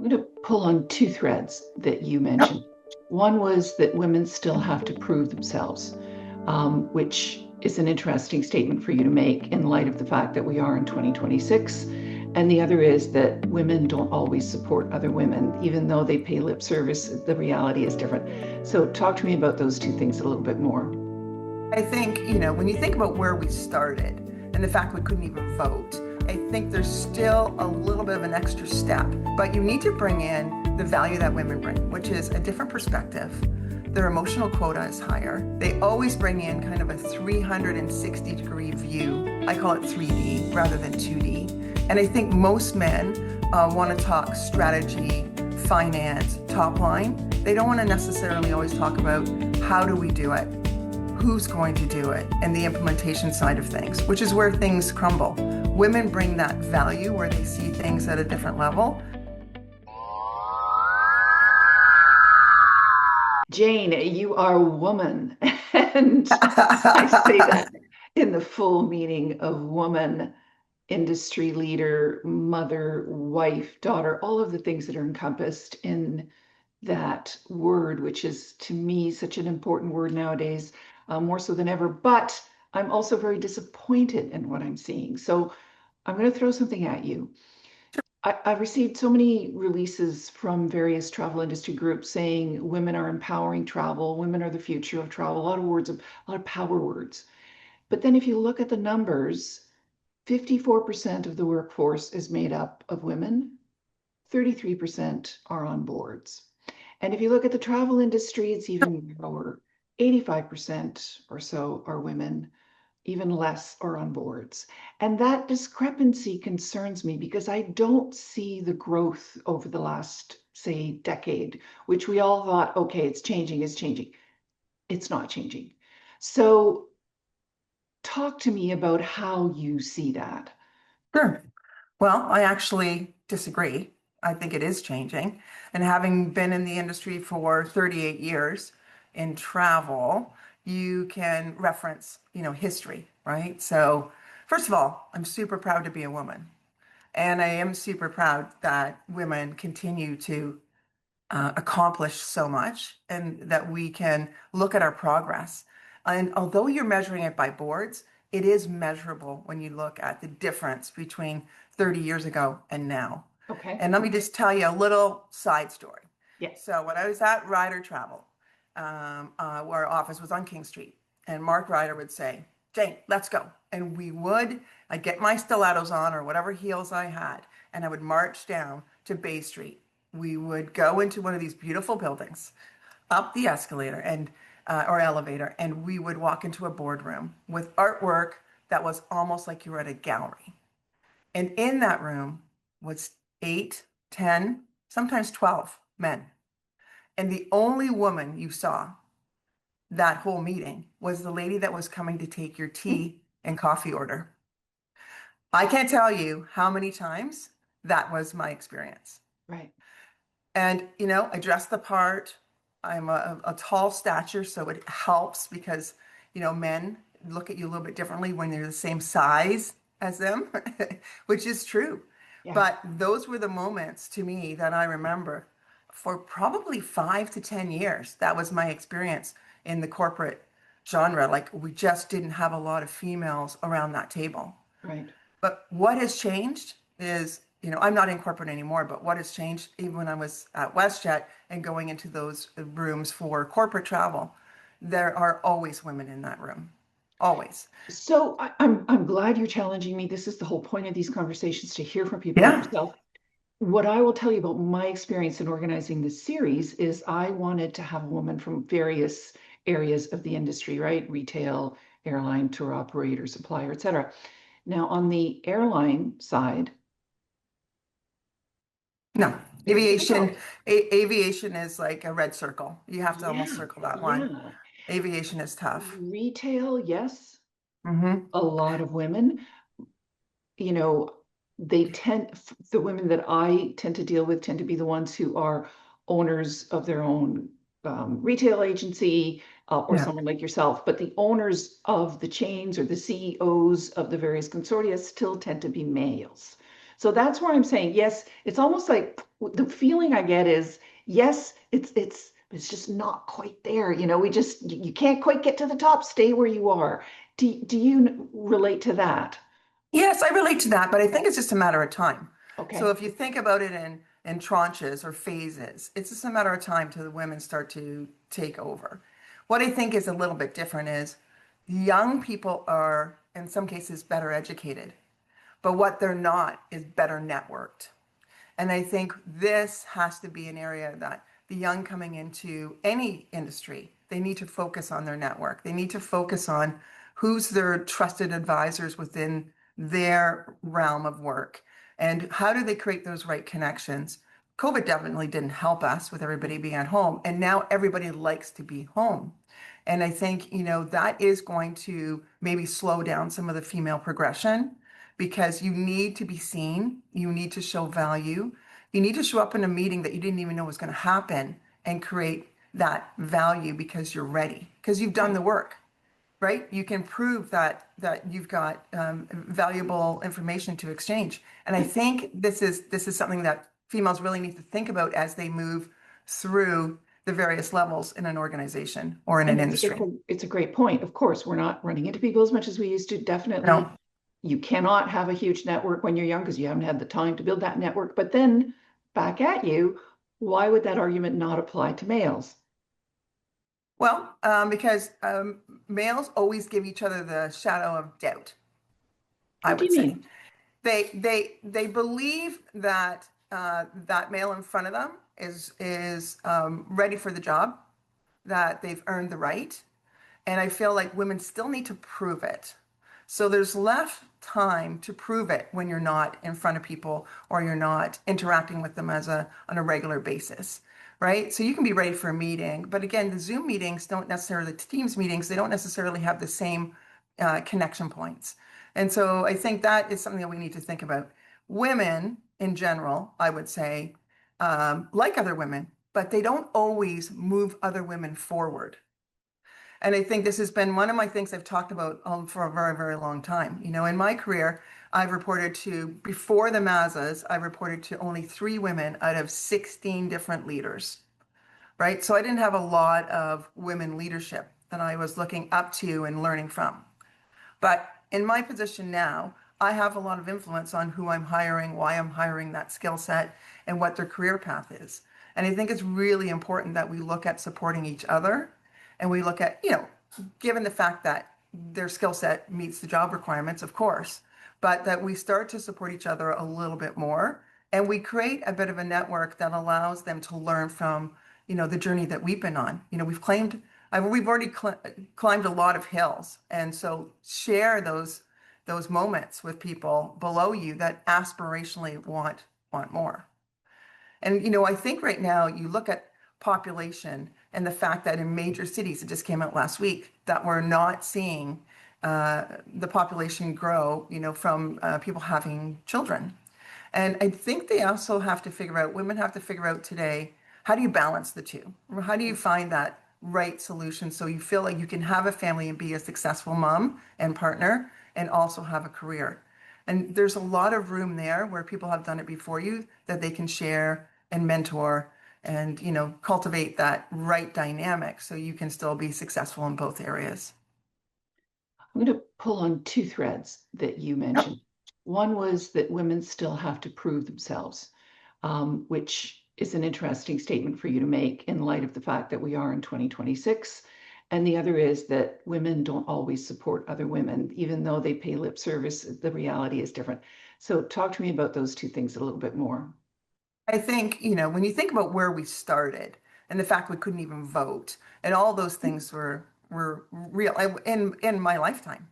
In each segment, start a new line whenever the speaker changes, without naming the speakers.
I'm going to pull on two threads that you
Yep.
mentioned. One was that women still have to prove themselves, which is an interesting statement for you to make in light of the fact that we are in 2026. And the other is that women don't always support other women, even though they pay lip service, the reality is different. So, talk to me about those two things a little bit more.
I think, when you think about where we started and the fact we couldn't even vote, I think there's still a little bit of an extra step. But you need to bring in the value that women bring, which is a different perspective. Their emotional quota is higher. They always bring in kind of a 360-degree view. I call it 3D rather than 2D. And I think most men want to talk strategy, finance, top line. They don't want to necessarily always talk about how do we do it, who's going to do it, and the implementation side of things, which is where things crumble. Women bring that value where they see things at a different level.
Jane, you are a woman. And I say that in the full meaning of woman, industry leader, mother, wife, daughter, all of the things that are encompassed in that word, which is to me such an important word nowadays, more so than ever. But I'm also very disappointed in what I'm seeing. So I'm going to throw something at you. I've received so many releases from various travel industry groups saying women are empowering travel, women are the future of travel, a lot of words, a lot of power words. But then if you look at the numbers, 54% of the workforce is made up of women, 33% are on boards. And if you look at the travel industry, it's even lower. 85% or so are women, even less are on boards. And that discrepancy concerns me because I don't see the growth over the last, say, decade, which we all thought, okay, it's changing, it's changing. It's not changing. So talk to me about how you see that.
Sure. Well, I actually disagree. I think it is changing. And having been in the industry for 38 years in travel, you can reference, history, right? So, first of all, I'm super proud to be a woman. And I am super proud that women continue to accomplish so much and that we can look at our progress. And although you're measuring it by boards, it is measurable when you look at the difference between 30 years ago and now.
Okay.
And let me just tell you a little side story.
Yeah.
So when I was at Ryder Travel, where our office was on King Street, and Mark Ryder would say, "Jane, let's go." And I'd get my stilettos on or whatever heels I had, and I would march down to Bay Street. We would go into one of these beautiful buildings, up the escalator and or elevator, and we would walk into a boardroom with artwork that was almost like you were at a gallery. And in that room was 8, 10, sometimes 12 men. And the only woman you saw that whole meeting was the lady that was coming to take your tea and coffee order. I can't tell you how many times that was my experience.
Right.
And, I dress the part. I'm a tall stature, so it helps because, men look at you a little bit differently when you're the same size as them, which is true.
Yeah.
But those were the moments to me that I remember for probably 5 to 10 years. That was my experience in the corporate genre. Like we just didn't have a lot of females around that table.
Right.
But what has changed is, I'm not in corporate anymore, but what has changed even when I was at WestJet and going into those rooms for corporate travel, there are always women in that room. Always.
So I'm glad you're challenging me. This is the whole point of these conversations to hear from people like
Yeah.
yourself. What I will tell you about my experience in organizing this series is I wanted to have a woman from various areas of the industry, right? Retail, airline, tour operator, supplier, etc. Now, on the airline side,
No.
it's difficult.
Aviation is like a red circle. You have to almost
Yeah,
circle that one.
yeah.
Aviation is tough.
Retail, yes,
Hmm.
a lot of women. You know, the women that I tend to deal with tend to be the ones who are owners of their own retail agency or
Yeah.
someone like yourself. But the owners of the chains or the CEOs of the various consortia still tend to be males. So that's where I'm saying, yes, it's almost like the feeling I get is, yes, it's just not quite there. We just you can't quite get to the top. Stay where you are. Do you relate to that?
Yes, I relate to that, but I think it's just a matter of time. So
Okay.
if you think about it in tranches or phases, it's just a matter of time till the women start to take over. What I think is a little bit different is young people are, in some cases, better educated, but what they're not is better networked. And I think this has to be an area that the young coming into any industry, they need to focus on their network. They need to focus on who's their trusted advisors within their realm of work and how do they create those right connections. COVID definitely didn't help us with everybody being at home, and now everybody likes to be home. And I think, that is going to maybe slow down some of the female progression because you need to be seen, you need to show value, you need to show up in a meeting that you didn't even know was going to happen and create that value because you're ready, because you've done
Right.
the work, right? You can prove that you've got valuable information to exchange. And I
And
think this is something that females really need to think about as they move through the various levels in an organization or in
And
an
it's
industry.
a great point. Of course, we're not running into people as much as we used to. Definitely,
No.
you cannot have a huge network when you're young because you haven't had the time to build that network. But then back at you, why would that argument not apply to males?
Well, because males always give each other the shadow of doubt, I
What do
would
you
say.
mean?
They believe that that male in front of them is ready for the job, that they've earned the right, and I feel like women still need to prove it. So there's less time to prove it when you're not in front of people or you're not interacting with them on a regular basis, right? So you can be ready for a meeting, but again, the Zoom meetings don't necessarily, the Teams meetings, they don't necessarily have the same connection points. And so I think that is something that we need to think about. Women in general, I would say, like other women, but they don't always move other women forward. And I think this has been one of my things I've talked about for a very, very long time. In my career, before the Mazas, I reported to only 3 women out of 16 different leaders, right? So I didn't have a lot of women leadership that I was looking up to and learning from. But in my position now, I have a lot of influence on who I'm hiring, why I'm hiring that skill set, and what their career path is. And I think it's really important that we look at supporting each other and we look at, given the fact that their skill set meets the job requirements, of course, but that we start to support each other a little bit more and we create a bit of a network that allows them to learn from, the journey that we've been on. We've already climbed a lot of hills, and so share those moments with people below you that aspirationally want more. And I think right now you look at population and the fact that in major cities, it just came out last week, that we're not seeing the population grow, from people having children. And I think they also have to figure out, women have to figure out today, how do you balance the two? How do you find that right solution so you feel like you can have a family and be a successful mom and partner and also have a career? And there's a lot of room there where people have done it before you that they can share and mentor and, cultivate that right dynamic so you can still be successful in both areas.
I'm going to pull on two threads that you
Yep.
mentioned. One was that women still have to prove themselves, which is an interesting statement for you to make in light of the fact that we are in 2026. And the other is that women don't always support other women, even though they pay lip service, the reality is different. So, talk to me about those two things a little bit more.
I think, when you think about where we started and the fact we couldn't even vote and all those things were real in my lifetime.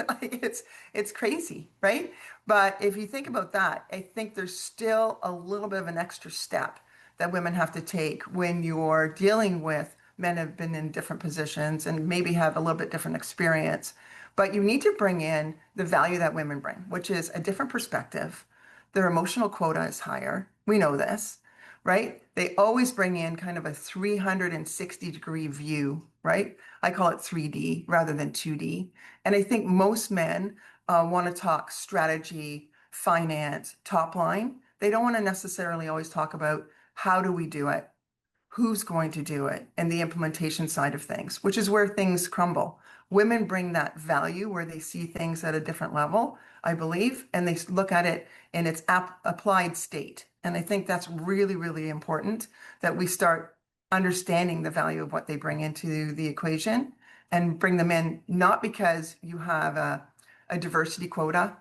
Like it's crazy, right? But if you think about that, I think there's still a little bit of an extra step that women have to take when you're dealing with men who have been in different positions and maybe have a little bit different experience. But you need to bring in the value that women bring, which is a different perspective. Their emotional quota is higher. We know this, right? They always bring in kind of a 360-degree view, right? I call it 3D rather than 2D. And I think most men want to talk strategy, finance, top line. They don't want to necessarily always talk about how do we do it, who's going to do it, and the implementation side of things, which is where things crumble. Women bring that value where they see things at a different level, I believe, and they look at it in its applied state. And I think that's really, really important that we start understanding the value of what they bring into the equation and bring them in, not because you have a diversity quota,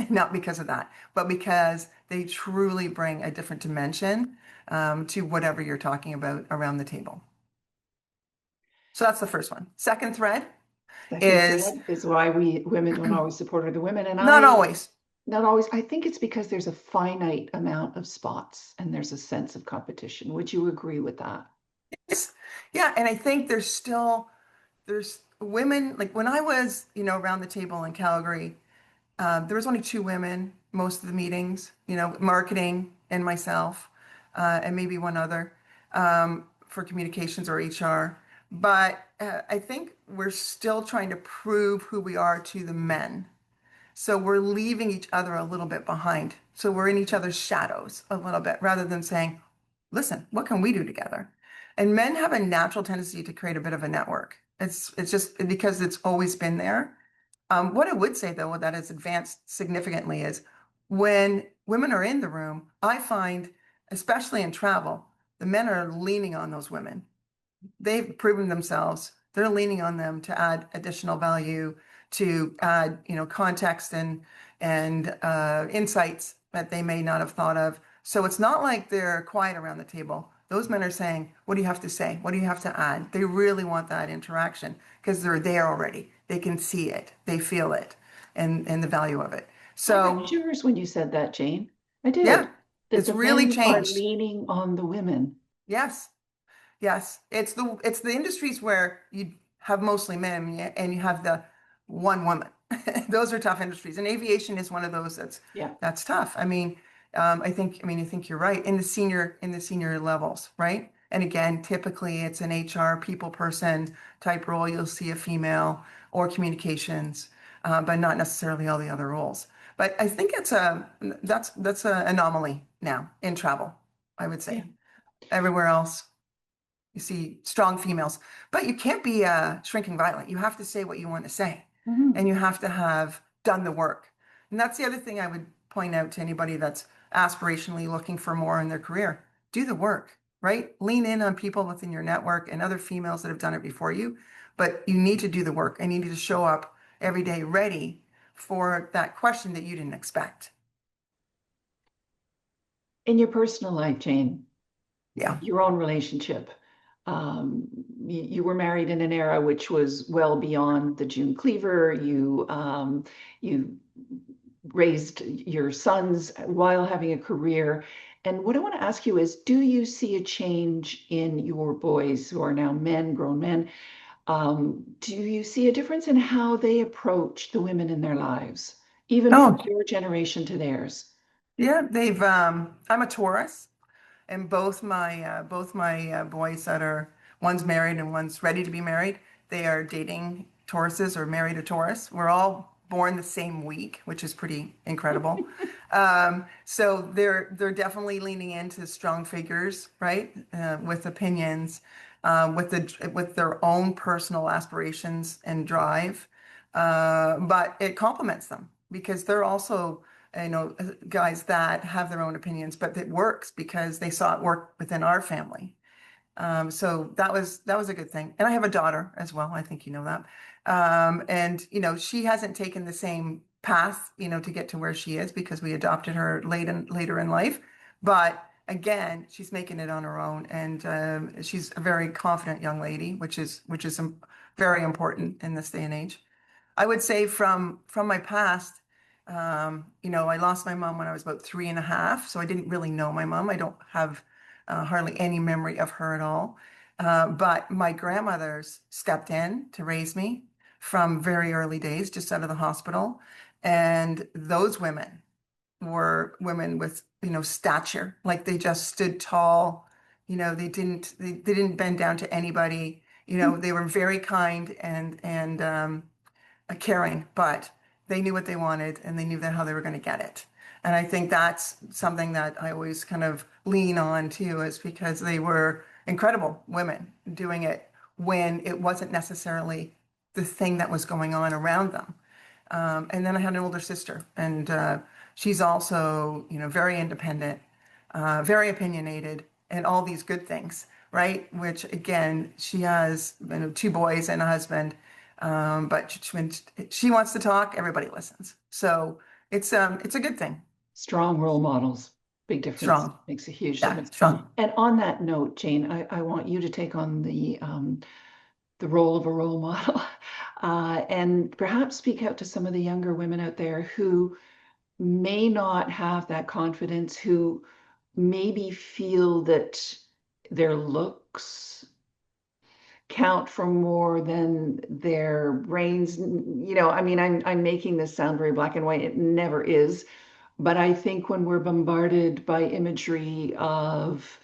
not because of that, but because they truly bring a different dimension to whatever you're talking about around the table. So that's the first one. Second thread
Second
is
thread is why we women don't always support other women. And
not
I
always.
not always, I think it's because there's a finite amount of spots and there's a sense of competition. Would you agree with that?
Yeah, and I think there's women like when I was, around the table in Calgary, there was only two women most of the meetings, marketing and myself, and maybe one other for communications or HR. But I think we're still trying to prove who we are to the men. So we're leaving each other a little bit behind. So we're in each other's shadows a little bit rather than saying, listen, what can we do together? And men have a natural tendency to create a bit of a network. It's just because it's always been there. What I would say though, that has advanced significantly is when women are in the room, I find, especially in travel, the men are leaning on those women. They've proven themselves. They're leaning on them to add additional value, to add, context and insights that they may not have thought of. So it's not like they're quiet around the table. Those men are saying, "What do you have to say? What do you have to add?" They really want that interaction because they're there already. They can see it, they feel it, and the value of it.
I got
So
yours when you said that, Jane. I did.
yeah,
That
it's
the
really
men are
changed.
leaning on the women.
Yes. Yes, it's the industries where you have mostly men and you have the one woman. Those are tough industries, and aviation is one of those
Yeah.
that's tough. I think you're right in the senior levels, right? And again, typically it's an HR people person type role. You'll see a female or communications, but not necessarily all the other roles. But I think that's an anomaly now in travel, I would
Yeah.
say. Everywhere else. You see strong females, but you can't be shrinking violet. You have to say what you want to say, and
Mhm.
you have to have done the work. And that's the other thing I would point out to anybody that's aspirationally looking for more in their career. Do the work, right? Lean in on people within your network and other females that have done it before you, but you need to do the work and you need to show up every day ready for that question that you didn't expect.
In your personal life, Jane,
Yeah.
your own relationship, you were married in an era which was well beyond the June Cleaver. You raised your sons while having a career. And what I want to ask you is, do you see a change in your boys who are now men, grown men? Do you see a difference in how they approach the women in their lives, even from
Oh,
your generation to theirs?
yeah. I'm a Taurus. And both my boys that are one's married and one's ready to be married, they are dating Tauruses or married a Taurus. We're all born the same week, which is pretty incredible. So they're definitely leaning into strong figures, right? With opinions, with their own personal aspirations and drive. But it complements them because they're also guys that have their own opinions, but it works because they saw it work within our family. So that was a good thing. And I have a daughter as well. I think you know that. And she hasn't taken the same path, to get to where she is because we adopted her later in life. But again, she's making it on her own, and she's a very confident young lady, which is very important in this day and age. I would say from my past, I lost my mom when I was about 3.5, so I didn't really know my mom. I don't have hardly any memory of her at all. But my grandmothers stepped in to raise me from very early days, just out of the hospital. And those women were women with, stature, like they just stood tall. They didn't bend down to anybody. They were very kind and caring, but they knew what they wanted and they knew that how they were going to get it. And I think that's something that I always kind of lean on too, is because they were incredible women doing it when it wasn't necessarily the thing that was going on around them. And then I had an older sister, and she's also, very independent, very opinionated, and all these good things, right? Which again, she has, two boys and a husband, but when she wants to talk, everybody listens. So it's a good thing.
Strong role models, big difference,
Strong,
makes a huge
yeah,
difference.
strong.
And on that note, Jane, I want you to take on the role of a role model, and perhaps speak out to some of the younger women out there who may not have that confidence, who maybe feel that their looks count for more than their brains. I mean, I'm making this sound very black and white. It never is. But I think when we're bombarded by imagery of,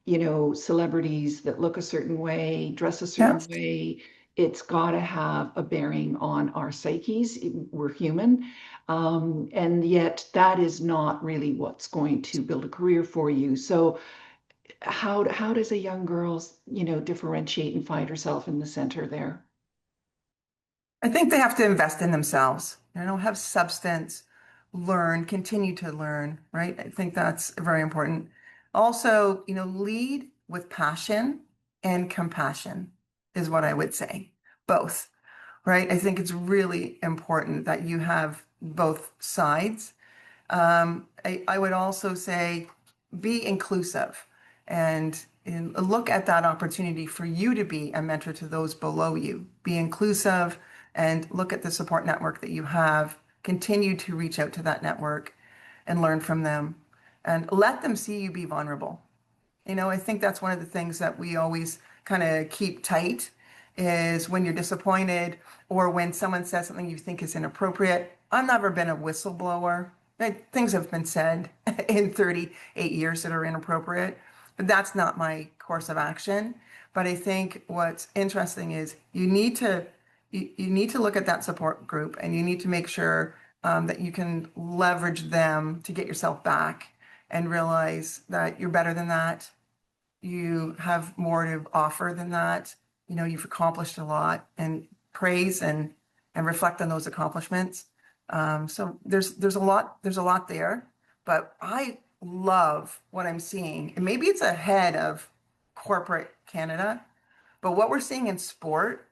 celebrities that look a certain way, dress a
Yeah.
certain way, it's got to have a bearing on our psyches. We're human. And yet that is not really what's going to build a career for you. So how does a young girl, differentiate and find herself in the center there?
I think they have to invest in themselves, have substance, learn, continue to learn, right? I think that's very important. Also, lead with passion and compassion is what I would say. Both, right? I think it's really important that you have both sides. I would also say be inclusive and look at that opportunity for you to be a mentor to those below you. Be inclusive and look at the support network that you have. Continue to reach out to that network and learn from them and let them see you be vulnerable. I think that's one of the things that we always kind of keep tight is when you're disappointed or when someone says something you think is inappropriate. I've never been a whistleblower. Things have been said in 38 years that are inappropriate, but that's not my course of action. But I think what's interesting is you need to look at that support group and you need to make sure that you can leverage them to get yourself back and realize that you're better than that. You have more to offer than that. You've accomplished a lot and praise and reflect on those accomplishments. So there's a lot there, but I love what I'm seeing. And maybe it's ahead of corporate Canada, but what we're seeing in sport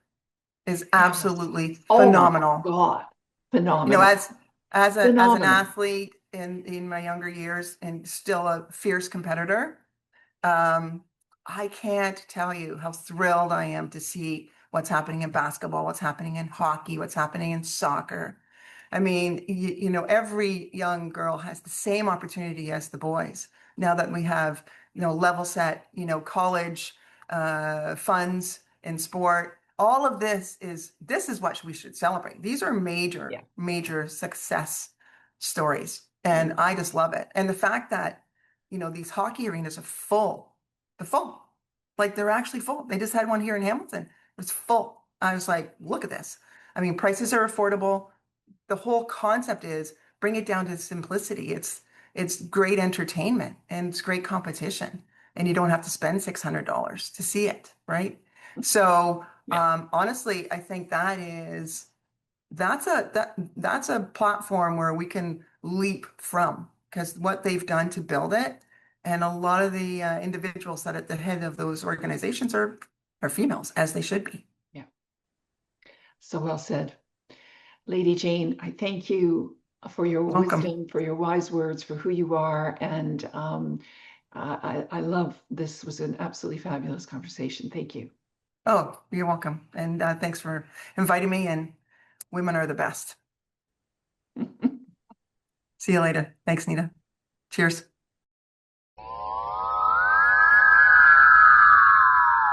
is
Yes.
absolutely
Oh my
phenomenal.
God.
You know,
Phenomenal.
as as an
Phenomenal.
athlete in my younger years and still a fierce competitor, um, I can't tell you how thrilled I am to see what's happening in basketball, what's happening in hockey, what's happening in soccer. I mean, every young girl has the same opportunity as the boys. Now that we have, level set, college funds in sport, all of this is what we should celebrate. These are major,
Yeah.
major success stories,
Yeah.
and I just love it. And the fact that these hockey arenas are full. They're full. Like they're actually full. They just had one here in Hamilton. It's full. I was like, look at this. I mean, prices are affordable. The whole concept is bring it down to simplicity. It's great entertainment and it's great competition. And you don't have to spend $600 to see it, right? So
Yeah.
honestly, I think that's a platform where we can leap from because what they've done to build it, and a lot of the individuals that are at the head of those organizations are females, as they should be.
Yeah. So well said. Lady Jane, I thank you for your
Welcome.
wisdom, for your wise words, for who you are. And I love this was an absolutely fabulous conversation. Thank you.
Oh, you're welcome, and thanks for inviting me. And women are the best. See you later. Thanks, Nita. Cheers.